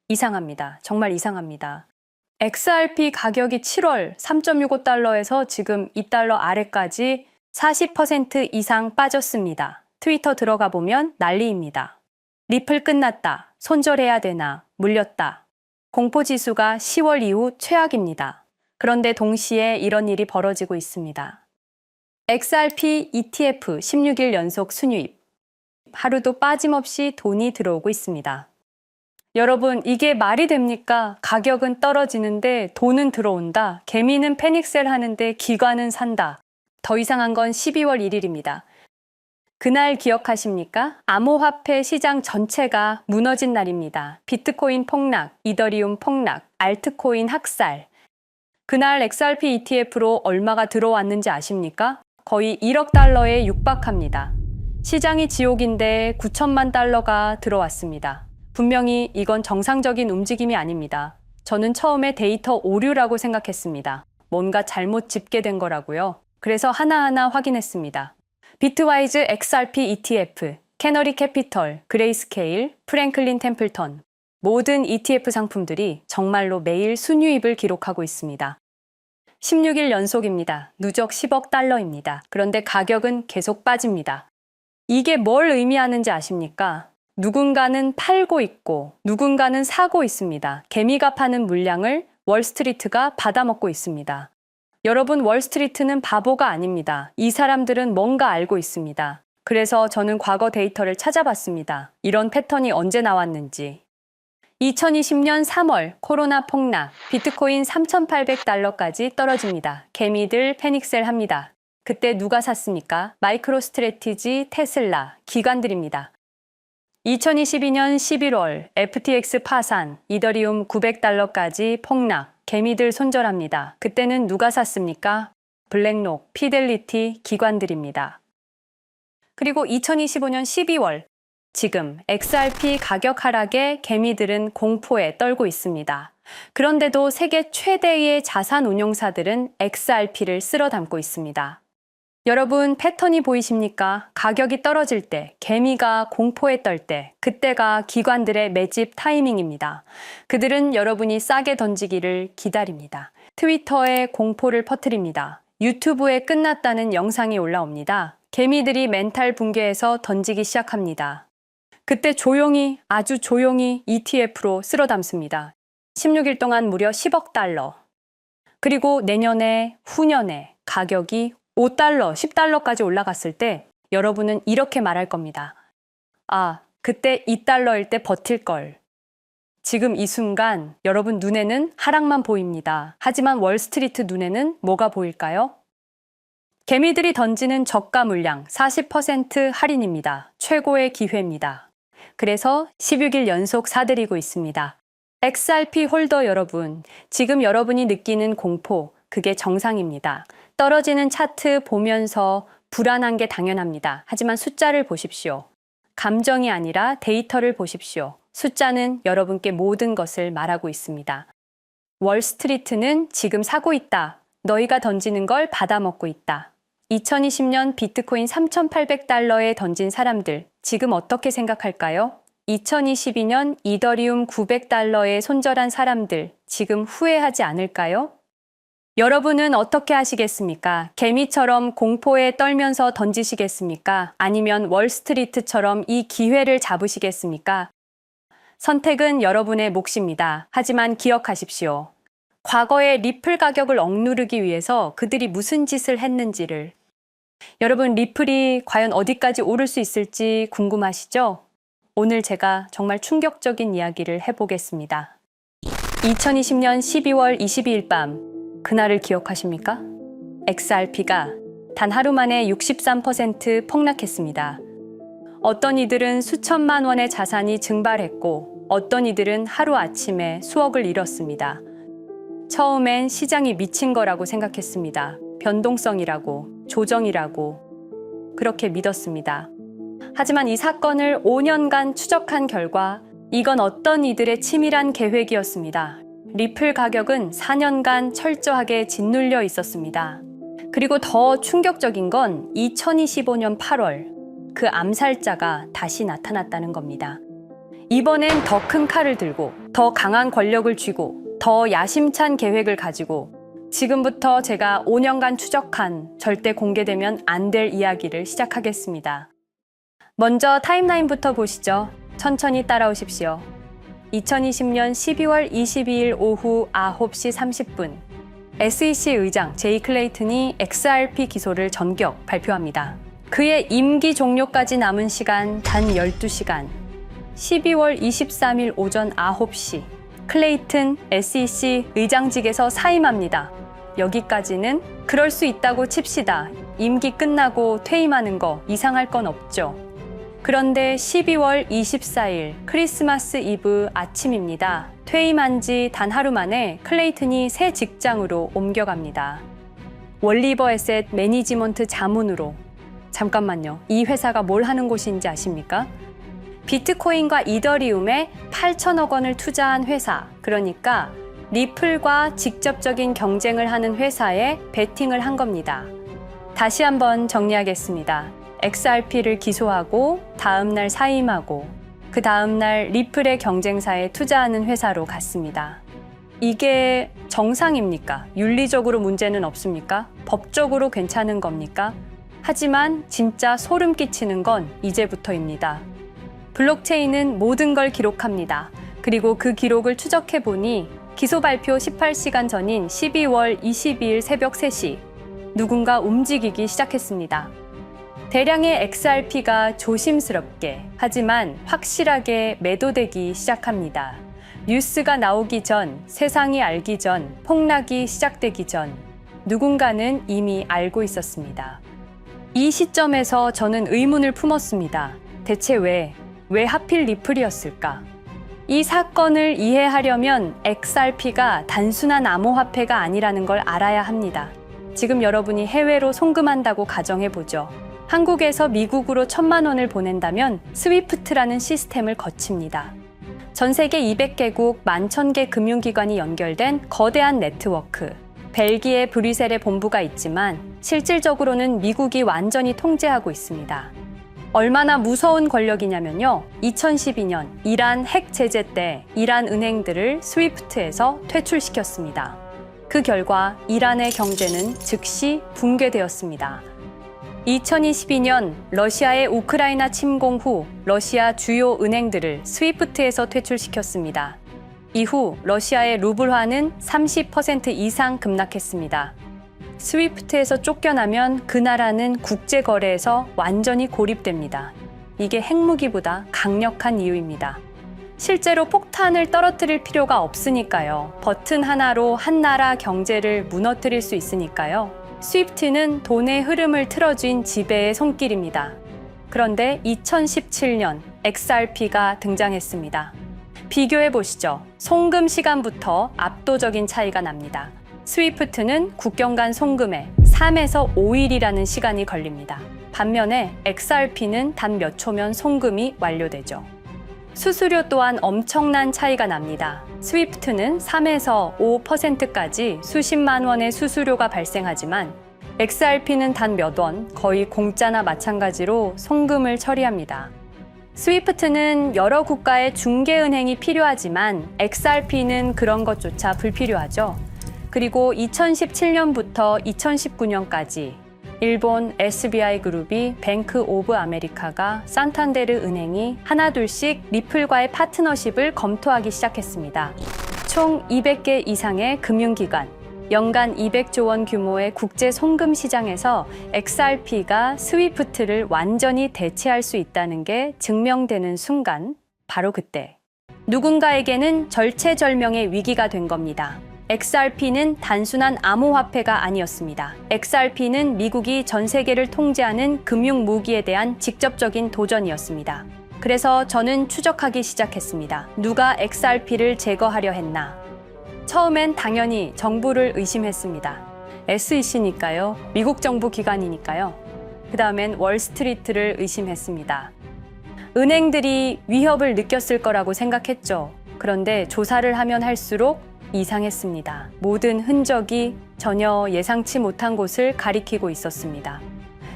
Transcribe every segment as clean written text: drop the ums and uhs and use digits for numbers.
이상합니다. 정말 이상합니다. XRP 가격이 7월 3.65달러에서 지금 2달러 아래까지 40% 이상 빠졌습니다. 트위터 들어가 보면 난리입니다. 리플 끝났다. 손절해야 되나? 물렸다. 공포지수가 10월 이후 최악입니다. 그런데 동시에 이런 일이 벌어지고 있습니다. XRP ETF 16일 연속 순유입. 하루도 빠짐없이 돈이 들어오고 있습니다. 여러분, 이게 말이 됩니까? 가격은 떨어지는데 돈은 들어온다. 개미는 패닉셀 하는데 기관은 산다. 더 이상한 건 12월 1일입니다. 그날 기억하십니까? 암호화폐 시장 전체가 무너진 날입니다. 비트코인 폭락, 이더리움 폭락, 알트코인 학살. 그날 XRP ETF로 얼마가 들어왔는지 아십니까? 거의 1억 달러에 육박합니다. 시장이 지옥인데 9천만 달러가 들어왔습니다. 분명히 이건 정상적인 움직임이 아닙니다. 저는 처음에 데이터 오류라고 생각했습니다. 뭔가 잘못 집계된 거라고요. 그래서 하나하나 확인했습니다. 비트와이즈 XRP ETF, 캐너리 캐피털, 그레이스케일, 프랭클린 템플턴 모든 ETF 상품들이 정말로 매일 순유입을 기록하고 있습니다. 16일 연속입니다. 누적 10억 달러입니다. 그런데 가격은 계속 빠집니다. 이게 뭘 의미하는지 아십니까? 누군가는 팔고 있고 누군가는 사고 있습니다. 개미가 파는 물량을 월스트리트가 받아먹고 있습니다. 여러분, 월스트리트는 바보가 아닙니다. 이 사람들은 뭔가 알고 있습니다. 그래서 저는 과거 데이터를 찾아봤습니다. 이런 패턴이 언제 나왔는지. 2020년 3월 코로나 폭락, 비트코인 3,800달러까지 떨어집니다. 개미들 패닉셀 합니다. 그때 누가 샀습니까? 마이크로스트래티지, 테슬라, 기관들입니다. 2022년 11월 FTX 파산, 이더리움 900달러까지 폭락, 개미들 손절합니다. 그때는 누가 샀습니까? 블랙록, 피델리티, 기관들입니다. 그리고 2025년 12월, 지금 XRP 가격 하락에 개미들은 공포에 떨고 있습니다. 그런데도 세계 최대의 자산 운용사들은 XRP를 쓸어 담고 있습니다. 여러분, 패턴이 보이십니까? 가격이 떨어질 때, 개미가 공포에 떨 때, 그때가 기관들의 매집 타이밍입니다. 그들은 여러분이 싸게 던지기를 기다립니다. 트위터에 공포를 퍼뜨립니다. 유튜브에 끝났다는 영상이 올라옵니다. 개미들이 멘탈 붕괴해서 던지기 시작합니다. 그때 조용히, 아주 조용히 ETF로 쓸어 담습니다. 16일 동안 무려 10억 달러. 그리고 내년에, 후년에 가격이 5달러, 10달러까지 올라갔을 때 여러분은 이렇게 말할 겁니다. 아, 그때 2달러일 때 버틸 걸. 지금 이 순간 여러분 눈에는 하락만 보입니다. 하지만 월스트리트 눈에는 뭐가 보일까요? 개미들이 던지는 저가 물량 40% 할인입니다. 최고의 기회입니다. 그래서 16일 연속 사들이고 있습니다. XRP 홀더 여러분, 지금 여러분이 느끼는 공포, 그게 정상입니다. 떨어지는 차트 보면서 불안한 게 당연합니다. 하지만 숫자를 보십시오. 감정이 아니라 데이터를 보십시오. 숫자는 여러분께 모든 것을 말하고 있습니다. 월스트리트는 지금 사고 있다. 너희가 던지는 걸 받아먹고 있다. 2020년 비트코인 3,800달러에 던진 사람들, 지금 어떻게 생각할까요? 2022년 이더리움 900달러에 손절한 사람들, 지금 후회하지 않을까요? 여러분은 어떻게 하시겠습니까? 개미처럼 공포에 떨면서 던지시겠습니까? 아니면 월스트리트처럼 이 기회를 잡으시겠습니까? 선택은 여러분의 몫입니다. 하지만 기억하십시오. 과거의 리플 가격을 억누르기 위해서 그들이 무슨 짓을 했는지를. 여러분, 리플이 과연 어디까지 오를 수 있을지 궁금하시죠? 오늘 제가 정말 충격적인 이야기를 해보겠습니다. 2020년 12월 22일 밤, 그날을 기억하십니까? XRP가 단 하루 만에 63% 폭락했습니다. 어떤 이들은 수천만 원의 자산이 증발했고 어떤 이들은 하루아침에 수억을 잃었습니다. 처음엔 시장이 미친 거라고 생각했습니다. 변동성이라고, 조정이라고 그렇게 믿었습니다. 하지만 이 사건을 5년간 추적한 결과 이건 어떤 이들의 치밀한 계획이었습니다. 리플 가격은 4년간 철저하게 짓눌려 있었습니다. 그리고 더 충격적인 건 2025년 8월 그 암살자가 다시 나타났다는 겁니다. 이번엔 더 큰 칼을 들고 더 강한 권력을 쥐고 더 야심찬 계획을 가지고 지금부터 제가 5년간 추적한 절대 공개되면 안 될 이야기를 시작하겠습니다. 먼저 타임라인부터 보시죠. 천천히 따라오십시오. 2020년 12월 22일 오후 9시 30분 SEC 의장 제이 클레이튼이 XRP 기소를 전격 발표합니다. 그의 임기 종료까지 남은 시간 단 12시간. 12월 23일 오전 9시 클레이튼 SEC 의장직에서 사임합니다. 여기까지는 그럴 수 있다고 칩시다. 임기 끝나고 퇴임하는 거 이상할 건 없죠. 그런데 12월 24일 크리스마스 이브 아침입니다. 퇴임한 지 단 하루 만에 클레이튼이 새 직장으로 옮겨갑니다. 월리버 에셋 매니지먼트 자문으로. 잠깐만요. 이 회사가 뭘 하는 곳인지 아십니까? 비트코인과 이더리움에 8천억 원을 투자한 회사, 그러니까 리플과 직접적인 경쟁을 하는 회사에 베팅을 한 겁니다. 다시 한번 정리하겠습니다. XRP를 기소하고 다음날 사임하고 그 다음날 리플의 경쟁사에 투자하는 회사로 갔습니다. 이게 정상입니까? 윤리적으로 문제는 없습니까? 법적으로 괜찮은 겁니까? 하지만 진짜 소름 끼치는 건 이제부터입니다. 블록체인은 모든 걸 기록합니다. 그리고 그 기록을 추적해 보니 기소 발표 18시간 전인 12월 22일 새벽 3시 누군가 움직이기 시작했습니다. 대량의 XRP가 조심스럽게 하지만 확실하게 매도되기 시작합니다. 뉴스가 나오기 전, 세상이 알기 전, 폭락이 시작되기 전 누군가는 이미 알고 있었습니다. 이 시점에서 저는 의문을 품었습니다. 대체 왜 하필 리플이었을까? 이 사건을 이해하려면 XRP가 단순한 암호화폐가 아니라는 걸 알아야 합니다. 지금 여러분이 해외로 송금한다고 가정해보죠. 한국에서 미국으로 1,000만 원을 보낸다면 스위프트라는 시스템을 거칩니다. 전 세계 200개국 11,000개 금융기관이 연결된 거대한 네트워크. 벨기에 브뤼셀에 본부가 있지만 실질적으로는 미국이 완전히 통제하고 있습니다. 얼마나 무서운 권력이냐면요. 2012년 이란 핵 제재 때 이란 은행들을 스위프트에서 퇴출시켰습니다. 그 결과 이란의 경제는 즉시 붕괴되었습니다. 2022년 러시아의 우크라이나 침공 후 러시아 주요 은행들을 스위프트에서 퇴출시켰습니다. 이후 러시아의 루블화는 30% 이상 급락했습니다. 스위프트에서 쫓겨나면 그 나라는 국제거래에서 완전히 고립됩니다. 이게 핵무기보다 강력한 이유입니다. 실제로 폭탄을 떨어뜨릴 필요가 없으니까요. 버튼 하나로 한 나라 경제를 무너뜨릴 수 있으니까요. 스위프트는 돈의 흐름을 틀어쥔 지배의 손길입니다. 그런데 2017년 XRP가 등장했습니다. 비교해 보시죠. 송금 시간부터 압도적인 차이가 납니다. 스위프트는 국경 간 송금에 3에서 5일이라는 시간이 걸립니다. 반면에 XRP는 단 몇 초면 송금이 완료되죠. 수수료 또한 엄청난 차이가 납니다. 스위프트는 3에서 5%까지 수십만 원의 수수료가 발생하지만 XRP는 단 몇 원, 거의 공짜나 마찬가지로 송금을 처리합니다. 스위프트는 여러 국가의 중개은행이 필요하지만 XRP는 그런 것조차 불필요하죠. 그리고 2017년부터 2019년까지 일본 SBI 그룹이 뱅크 오브 아메리카가 산탄데르 은행이 하나둘씩 리플과의 파트너십을 검토하기 시작했습니다. 총 200개 이상의 금융기관, 연간 200조 원 규모의 국제 송금 시장에서 XRP가 스위프트를 완전히 대체할 수 있다는 게 증명되는 순간, 바로 그때 누군가에게는 절체절명의 위기가 된 겁니다. XRP는 단순한 암호화폐가 아니었습니다. XRP는 미국이 전 세계를 통제하는 금융 무기에 대한 직접적인 도전이었습니다. 그래서 저는 추적하기 시작했습니다. 누가 XRP를 제거하려 했나? 처음엔 당연히 정부를 의심했습니다. SEC니까요. 미국 정부 기관이니까요. 그 다음엔 월스트리트를 의심했습니다. 은행들이 위협을 느꼈을 거라고 생각했죠. 그런데 조사를 하면 할수록 이상했습니다. 모든 흔적이 전혀 예상치 못한 곳을 가리키고 있었습니다.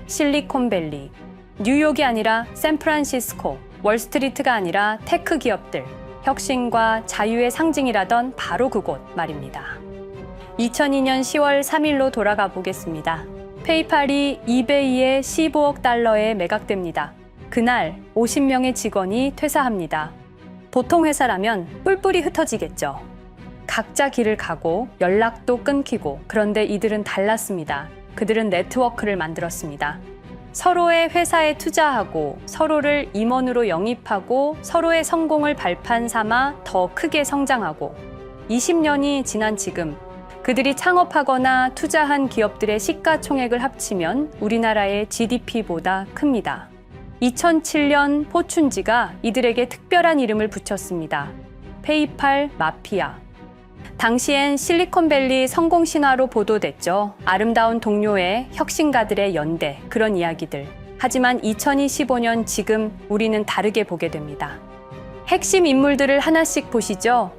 실리콘밸리, 뉴욕이 아니라 샌프란시스코, 월스트리트가 아니라 테크 기업들, 혁신과 자유의 상징이라던 바로 그곳 말입니다. 2002년 10월 3일로 돌아가 보겠습니다. 페이팔이 이베이에 15억 달러에 매각됩니다. 그날 50명의 직원이 퇴사합니다. 보통 회사라면 뿔뿔이 흩어지겠죠. 각자 길을 가고 연락도 끊기고, 그런데 이들은 달랐습니다. 그들은 네트워크를 만들었습니다. 서로의 회사에 투자하고 서로를 임원으로 영입하고 서로의 성공을 발판 삼아 더 크게 성장하고, 20년이 지난 지금 그들이 창업하거나 투자한 기업들의 시가총액을 합치면 우리나라의 GDP보다 큽니다. 2007년 포춘지가 이들에게 특별한 이름을 붙였습니다. 페이팔 마피아. 당시엔 실리콘밸리 성공 신화로 보도됐죠. 아름다운 동료의 혁신가들의 연대, 그런 이야기들. 하지만 2025년 지금 우리는 다르게 보게 됩니다. 핵심 인물들을 하나씩 보시죠.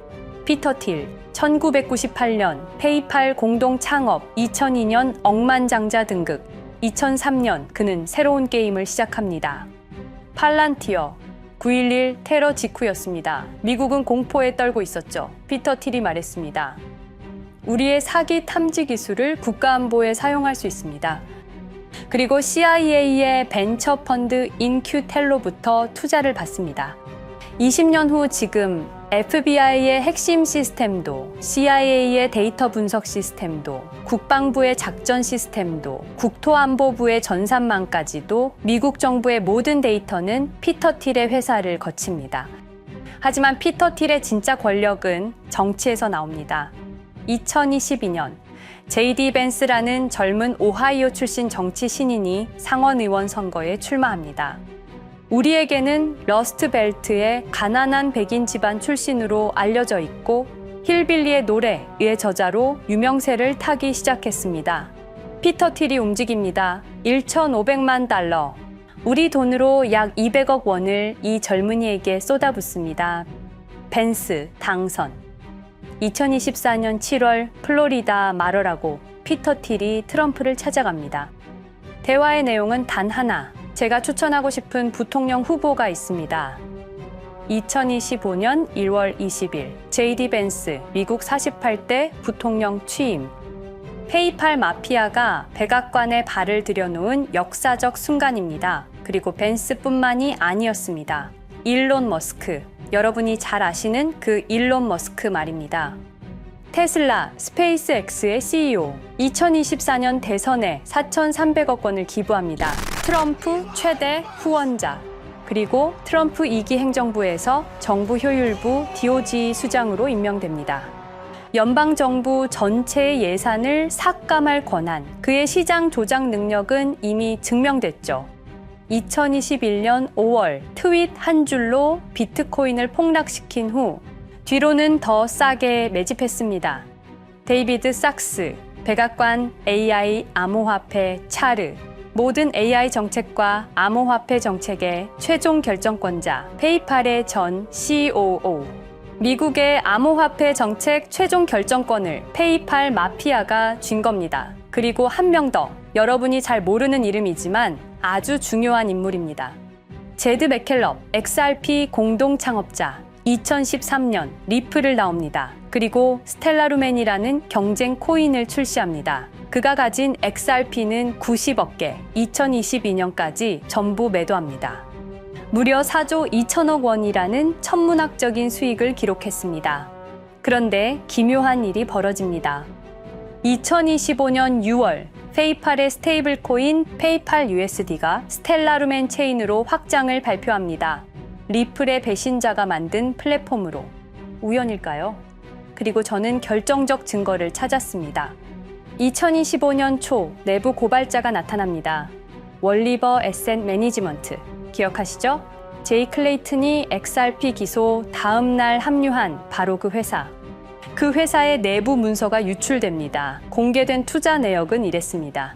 피터 틸, 1998년 페이팔 공동 창업, 2002년 억만장자 등극, 2003년 그는 새로운 게임을 시작합니다. 팔란티어, 9.11 테러 직후였습니다. 미국은 공포에 떨고 있었죠. 피터 틸이 말했습니다. 우리의 사기 탐지 기술을 국가안보에 사용할 수 있습니다. 그리고 CIA의 벤처 펀드 인큐텔로부터 투자를 받습니다. 20년 후 지금 FBI의 핵심 시스템도, CIA의 데이터 분석 시스템도, 국방부의 작전 시스템도, 국토안보부의 전산망까지도 미국 정부의 모든 데이터는 피터 틸의 회사를 거칩니다. 하지만 피터 틸의 진짜 권력은 정치에서 나옵니다. 2022년 JD 벤스라는 젊은 오하이오 출신 정치 신인이 상원 의원 선거에 출마합니다. 우리에게는 러스트벨트의 가난한 백인 집안 출신으로 알려져 있고 힐빌리의 노래의 저자로 유명세를 타기 시작했습니다. 피터 틸이 움직입니다. 1,500만 달러, 우리 돈으로 약 200억 원을 이 젊은이에게 쏟아붓습니다. 벤스 당선. 2024년 7월 플로리다 마러라고 피터 틸이 트럼프를 찾아갑니다. 대화의 내용은 단 하나. 제가 추천하고 싶은 부통령 후보가 있습니다. 2025년 1월 20일 JD 벤스 미국 48대 부통령 취임. 페이팔 마피아가 백악관에 발을 들여놓은 역사적 순간입니다. 그리고 벤스뿐만이 아니었습니다. 일론 머스크, 여러분이 잘 아시는 그 일론 머스크 말입니다. 테슬라, 스페이스X의 CEO, 2024년 대선에 4,300억 원을 기부합니다. 트럼프 최대 후원자, 그리고 트럼프 2기 행정부에서 정부 효율부 DOJ 수장으로 임명됩니다. 연방정부 전체의 예산을 삭감할 권한, 그의 시장 조작 능력은 이미 증명됐죠. 2021년 5월 트윗 한 줄로 비트코인을 폭락시킨 후 뒤로는 더 싸게 매집했습니다. 데이비드 sak스, 백악관 AI 암호화폐 차르, 모든 AI 정책과 암호화폐 정책의 최종 결정권자, 페이팔의 전 COO. 미국의 암호화폐 정책 최종 결정권을 페이팔 마피아가 쥔 겁니다. 그리고 한 명 더, 여러분이 잘 모르는 이름이지만 아주 중요한 인물입니다. 제드 맥켈럽, XRP 공동 창업자, 2013년 리플을 나옵니다. 그리고 스텔라루멘이라는 경쟁 코인을 출시합니다. 그가 가진 XRP는 90억 개, 2022년까지 전부 매도합니다. 무려 4조 2천억 원이라는 천문학적인 수익을 기록했습니다. 그런데 기묘한 일이 벌어집니다. 2025년 6월 페이팔의 스테이블 코인 페이팔 USD가 스텔라루멘 체인으로 확장을 발표합니다. 리플의 배신자가 만든 플랫폼으로. 우연일까요? 그리고 저는 결정적 증거를 찾았습니다. 2025년 초 내부 고발자가 나타납니다. 월리버 에셋 매니지먼트. 기억하시죠? 제이 클레이튼이 XRP 기소 다음 날 합류한 바로 그 회사. 그 회사의 내부 문서가 유출됩니다. 공개된 투자 내역은 이랬습니다.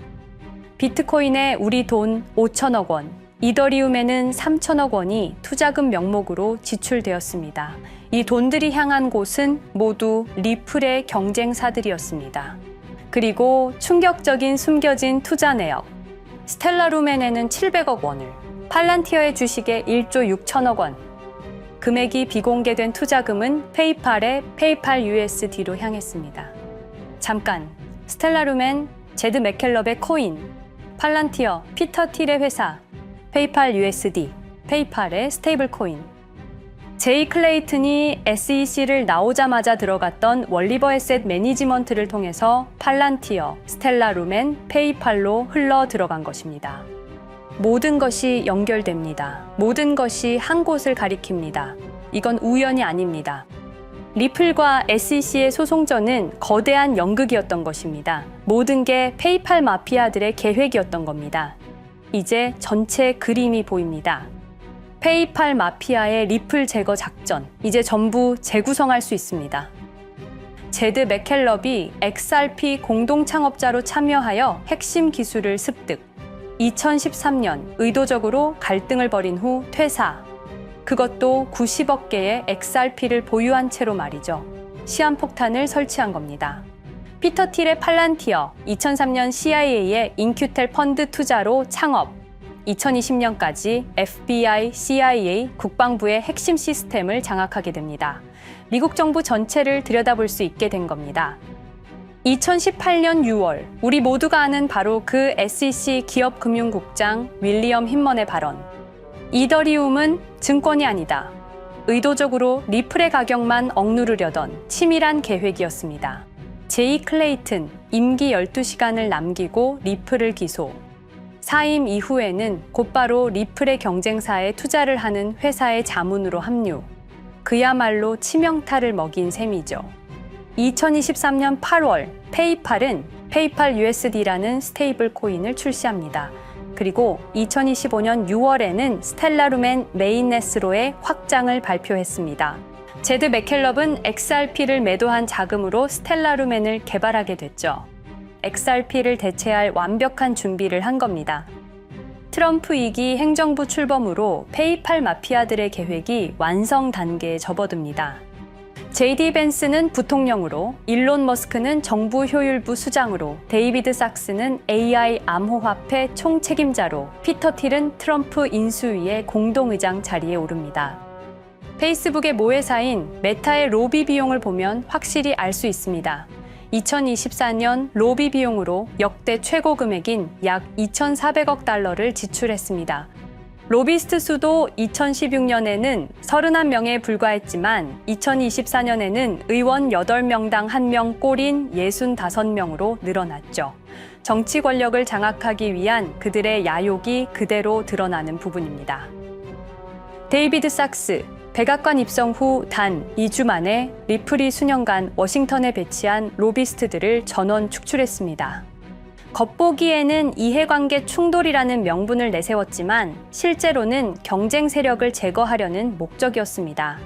비트코인에 우리 돈 5천억 원, 이더리움에는 3천억 원이 투자금 명목으로 지출되었습니다. 이 돈들이 향한 곳은 모두 리플의 경쟁사들이었습니다. 그리고 충격적인 숨겨진 투자 내역. 스텔라루멘에는 700억 원을, 팔란티어의 주식에 1조 6천억 원. 금액이 비공개된 투자금은 페이팔의 페이팔 USD로 향했습니다. 잠깐, 스텔라루멘, 제드 맥켈럽의 코인, 팔란티어, 피터 틸의 회사, 페이팔 USD, 페이팔의 스테이블 코인. 제이 클레이튼이 SEC를 나오자마자 들어갔던 월리버 에셋 매니지먼트를 통해서 팔란티어, 스텔라루멘, 페이팔로 흘러 들어간 것입니다. 모든 것이 연결됩니다. 모든 것이 한 곳을 가리킵니다. 이건 우연이 아닙니다. 리플과 SEC의 소송전은 거대한 연극이었던 것입니다. 모든 게 페이팔 마피아들의 계획이었던 겁니다. 이제 전체 그림이 보입니다. 페이팔 마피아의 리플 제거 작전, 이제 전부 재구성할 수 있습니다. 제드 맥켈럽이 XRP 공동 창업자로 참여하여 핵심 기술을 습득. 2013년 의도적으로 갈등을 벌인 후 퇴사. 그것도 90억 개의 XRP를 보유한 채로 말이죠. 시한폭탄을 설치한 겁니다. 피터 틸의 팔란티어, 2003년 CIA의 인큐텔 펀드 투자로 창업. 2020년까지 FBI, CIA, 국방부의 핵심 시스템을 장악하게 됩니다. 미국 정부 전체를 들여다볼 수 있게 된 겁니다. 2018년 6월, 우리 모두가 아는 바로 그 SEC 기업금융국장 윌리엄 힌먼의 발언. 이더리움은 증권이 아니다. 의도적으로 리플의 가격만 억누르려던 치밀한 계획이었습니다. 제이 클레이튼, 임기 12시간을 남기고 리플을 기소. 사임 이후에는 곧바로 리플의 경쟁사에 투자를 하는 회사의 자문으로 합류. 그야말로 치명타를 먹인 셈이죠. 2023년 8월, 페이팔은 페이팔 USD라는 스테이블 코인을 출시합니다. 그리고 2025년 6월에는 스텔라루멘 메인넷으로의 확장을 발표했습니다. 제드 맥켈럽은 XRP를 매도한 자금으로 스텔라루멘을 개발하게 됐죠. XRP를 대체할 완벽한 준비를 한 겁니다. 트럼프 2기 행정부 출범으로 페이팔 마피아들의 계획이 완성 단계에 접어듭니다. JD 벤스는 부통령으로, 일론 머스크는 정부 효율부 수장으로, 데이비드 sak스는 AI 암호화폐 총책임자로, 피터 틸은 트럼프 인수위의 공동의장 자리에 오릅니다. 페이스북의 모회사인 메타의 로비 비용을 보면 확실히 알 수 있습니다. 2024년 로비 비용으로 역대 최고 금액인 약 2,400억 달러를 지출했습니다. 로비스트 수도 2016년에는 31명에 불과했지만 2024년에는 의원 8명당 1명 꼴인 65명으로 늘어났죠. 정치 권력을 장악하기 위한 그들의 야욕이 그대로 드러나는 부분입니다. 데이비드 sak스, 백악관 입성 후 단 2주 만에 리플이 수년간 워싱턴에 배치한 로비스트들을 전원 축출했습니다. 겉보기에는 이해관계 충돌이라는 명분을 내세웠지만 실제로는 경쟁 세력을 제거하려는 목적이었습니다.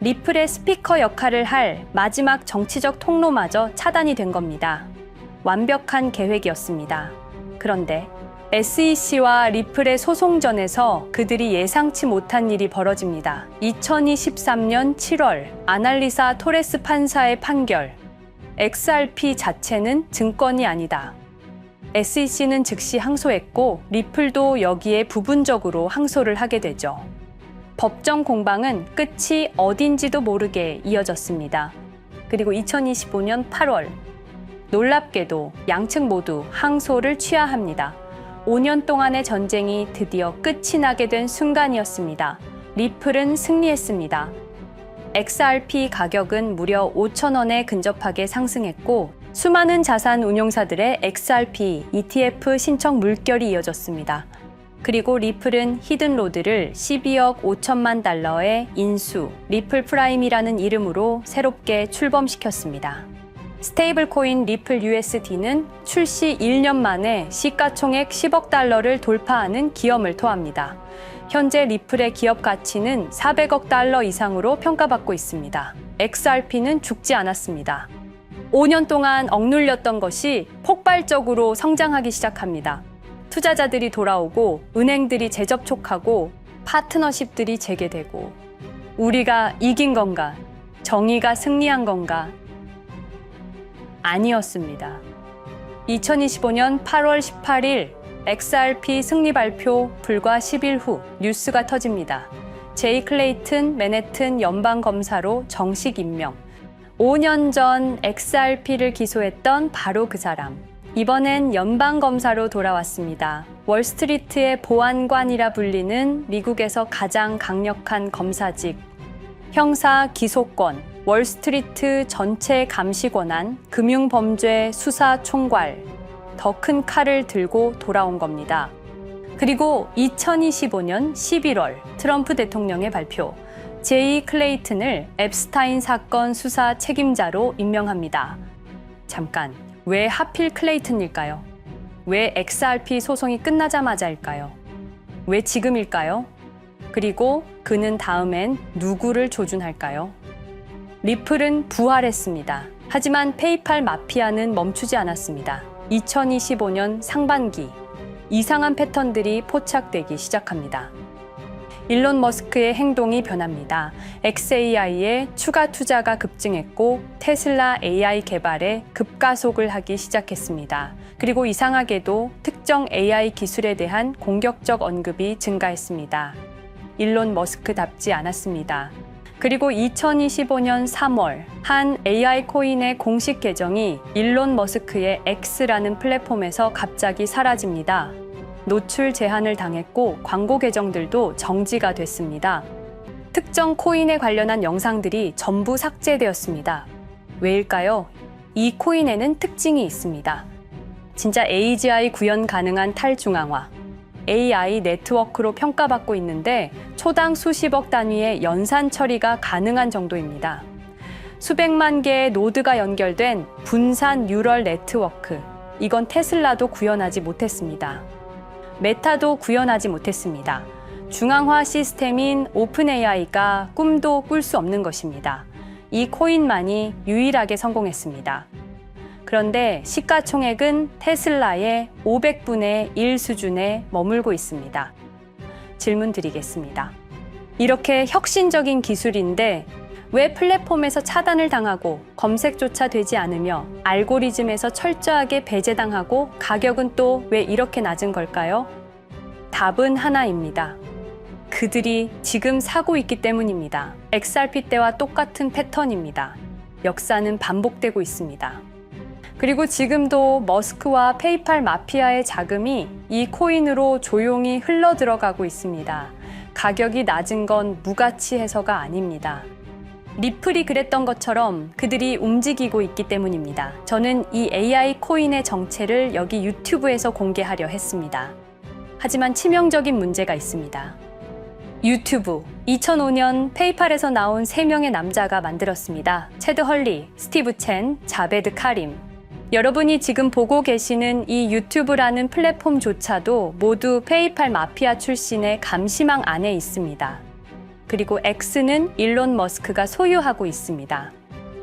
리플의 스피커 역할을 할 마지막 정치적 통로마저 차단이 된 겁니다. 완벽한 계획이었습니다. 그런데 SEC와 리플의 소송전에서 그들이 예상치 못한 일이 벌어집니다. 2023년 7월 아날리사 토레스 판사의 판결. XRP 자체는 증권이 아니다. SEC는 즉시 항소했고 리플도 여기에 부분적으로 항소를 하게 되죠. 법정 공방은 끝이 어딘지도 모르게 이어졌습니다. 그리고 2025년 8월 놀랍게도 양측 모두 항소를 취하합니다. 5년 동안의 전쟁이 드디어 끝이 나게 된 순간이었습니다. 리플은 승리했습니다. XRP 가격은 무려 5,000원에 근접하게 상승했고 수많은 자산 운용사들의 XRP, ETF 신청 물결이 이어졌습니다. 그리고 리플은 히든로드를 12억 5천만 달러의 인수, 리플 프라임이라는 이름으로 새롭게 출범시켰습니다. 스테이블 코인 리플 USD는 출시 1년 만에 시가총액 10억 달러를 돌파하는 기염을 토합니다. 현재 리플의 기업 가치는 400억 달러 이상으로 평가받고 있습니다. XRP는 죽지 않았습니다. 5년 동안 억눌렸던 것이 폭발적으로 성장하기 시작합니다. 투자자들이 돌아오고 은행들이 재접촉하고 파트너십들이 재개되고 우리가 이긴 건가? 정의가 승리한 건가? 아니었습니다. 2025년 8월 18일 XRP 승리 발표 불과 10일 후 뉴스가 터집니다. 제이 클레이튼 맨해튼 연방검사로 정식 임명. 5년 전 XRP를 기소했던 바로 그 사람. 이번엔 연방검사로 돌아왔습니다. 월스트리트의 보안관이라 불리는 미국에서 가장 강력한 검사직. 형사 기소권, 월스트리트 전체 감시 권한, 금융범죄 수사 총괄. 더 큰 칼을 들고 돌아온 겁니다. 그리고 2025년 11월 트럼프 대통령의 발표. 제이 클레이튼을 앱스타인 사건 수사 책임자로 임명합니다. 잠깐, 왜 하필 클레이튼일까요? 왜 XRP 소송이 끝나자마자일까요? 왜 지금일까요? 그리고 그는 다음엔 누구를 조준할까요? 리플은 부활했습니다. 하지만 페이팔 마피아는 멈추지 않았습니다. 2025년 상반기, 이상한 패턴들이 포착되기 시작합니다. 일론 머스크의 행동이 변합니다. xAI에 추가 투자가 급증했고 테슬라 AI 개발에 급가속을 하기 시작했습니다. 그리고 이상하게도 특정 AI 기술에 대한 공격적 언급이 증가했습니다. 일론 머스크답지 않았습니다. 그리고 2025년 3월 한 AI 코인의 공식 계정이 일론 머스크의 X라는 플랫폼에서 갑자기 사라집니다. 노출 제한을 당했고 광고 계정들도 정지가 됐습니다. 특정 코인에 관련한 영상들이 전부 삭제되었습니다. 왜일까요? 이 코인에는 특징이 있습니다. 진짜 AGI 구현 가능한 탈중앙화, AI 네트워크로 평가받고 있는데 초당 수십억 단위의 연산 처리가 가능한 정도입니다. 수백만 개의 노드가 연결된 분산 뉴럴 네트워크, 이건 테슬라도 구현하지 못했습니다. 메타도 구현하지 못했습니다. 중앙화 시스템인 오픈 AI가 꿈도 꿀 수 없는 것입니다. 이 코인만이 유일하게 성공했습니다. 그런데 시가총액은 테슬라의 500분의 1 수준에 머물고 있습니다. 질문 드리겠습니다. 이렇게 혁신적인 기술인데 왜 플랫폼에서 차단을 당하고 검색조차 되지 않으며 알고리즘에서 철저하게 배제당하고 가격은 또 왜 이렇게 낮은 걸까요? 답은 하나입니다. 그들이 지금 사고 있기 때문입니다. XRP 때와 똑같은 패턴입니다. 역사는 반복되고 있습니다. 그리고 지금도 머스크와 페이팔 마피아의 자금이 이 코인으로 조용히 흘러 들어가고 있습니다. 가격이 낮은 건 무가치해서가 아닙니다. 리플이 그랬던 것처럼 그들이 움직이고 있기 때문입니다. 저는 이 AI 코인의 정체를 여기 유튜브에서 공개하려 했습니다. 하지만 치명적인 문제가 있습니다. 유튜브, 2005년 페이팔에서 나온 3명의 남자가 만들었습니다. 체드 헐리, 스티브 첸, 자베드 카림. 여러분이 지금 보고 계시는 이 유튜브라는 플랫폼조차도 모두 페이팔 마피아 출신의 감시망 안에 있습니다. 그리고 X는 일론 머스크가 소유하고 있습니다.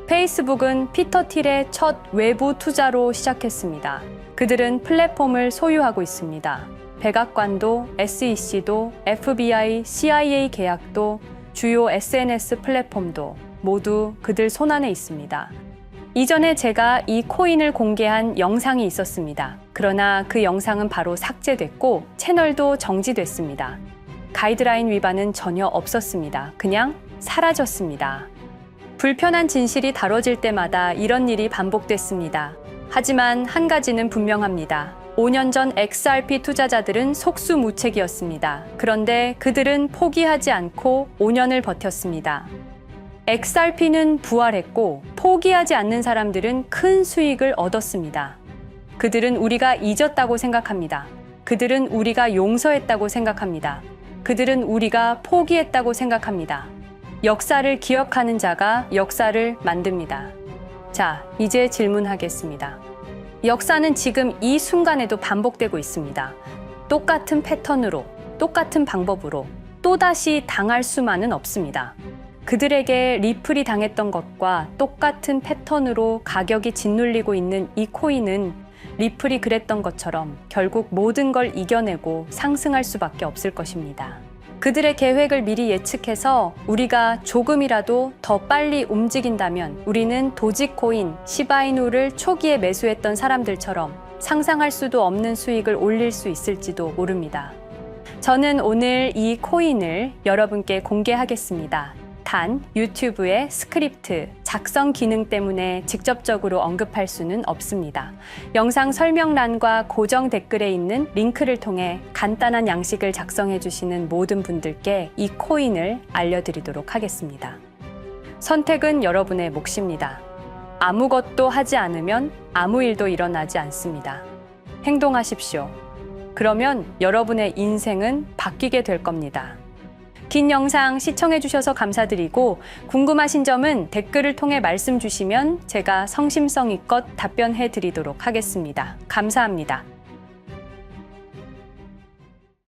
페이스북은 피터 틸의 첫 외부 투자로 시작했습니다. 그들은 플랫폼을 소유하고 있습니다. 백악관도, SEC도, FBI, CIA 계약도, 주요 SNS 플랫폼도 모두 그들 손안에 있습니다. 이전에 제가 이 코인을 공개한 영상이 있었습니다. 그러나 그 영상은 바로 삭제됐고 채널도 정지됐습니다. 가이드라인 위반은 전혀 없었습니다. 그냥 사라졌습니다. 불편한 진실이 다뤄질 때마다 이런 일이 반복됐습니다. 하지만 한 가지는 분명합니다. 5년 전 XRP 투자자들은 속수무책이었습니다. 그런데 그들은 포기하지 않고 5년을 버텼습니다. XRP는 부활했고 포기하지 않는 사람들은 큰 수익을 얻었습니다. 그들은 우리가 잊었다고 생각합니다. 그들은 우리가 용서했다고 생각합니다. 그들은 우리가 포기했다고 생각합니다. 역사를 기억하는 자가 역사를 만듭니다. 자, 이제 질문하겠습니다. 역사는 지금 이 순간에도 반복되고 있습니다. 똑같은 패턴으로, 똑같은 방법으로 또다시 당할 수만은 없습니다. 그들에게 리플이 당했던 것과 똑같은 패턴으로 가격이 짓눌리고 있는 이 코인은 리플이 그랬던 것처럼 결국 모든 걸 이겨내고 상승할 수밖에 없을 것입니다. 그들의 계획을 미리 예측해서 우리가 조금이라도 더 빨리 움직인다면 우리는 도지코인, 시바이누를 초기에 매수했던 사람들처럼 상상할 수도 없는 수익을 올릴 수 있을지도 모릅니다. 저는 오늘 이 코인을 여러분께 공개하겠습니다. 단, 유튜브의 스크립트, 작성 기능 때문에 직접적으로 언급할 수는 없습니다. 영상 설명란과 고정 댓글에 있는 링크를 통해 간단한 양식을 작성해 주시는 모든 분들께 이 코인을 알려드리도록 하겠습니다. 선택은 여러분의 몫입니다. 아무것도 하지 않으면 아무 일도 일어나지 않습니다. 행동하십시오. 그러면 여러분의 인생은 바뀌게 될 겁니다. 긴 영상 시청해 주셔서 감사드리고 궁금하신 점은 댓글을 통해 말씀 주시면 제가 성심성의껏 답변해 드리도록 하겠습니다. 감사합니다.